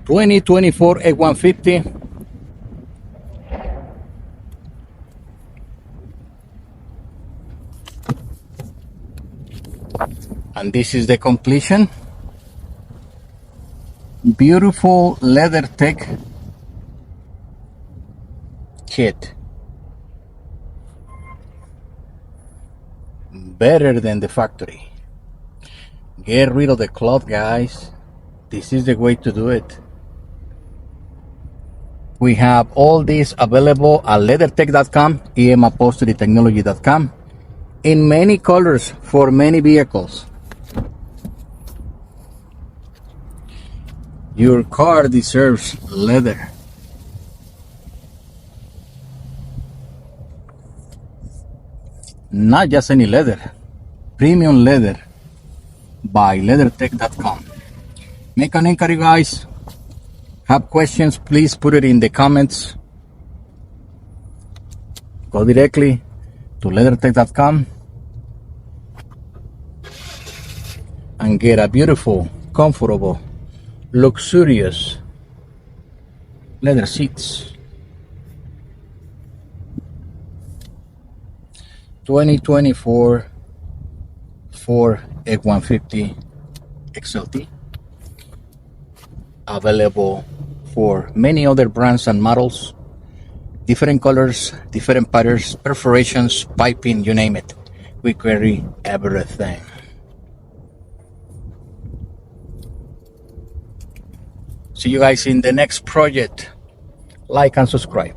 2024 F-150. And this is the completion. Beautiful leather tech kit. Better than the factory. Get rid of the cloth, guys. This is the way to do it. We have all these available at leathertech.com, emupholsterytechnology.com, in many colors for many vehicles. Your car deserves leather. Not just any leather, premium leather by leathertech.com. Make an inquiry, guys. Have questions, please put it in the comments. Go directly to leathertech.com and get a beautiful, comfortable, luxurious leather seats. 2024 Ford F-150 XLT, available for many other brands and models, different colors, different patterns, perforations, piping, you name it. We carry everything. See you guys in the next project. Like and subscribe.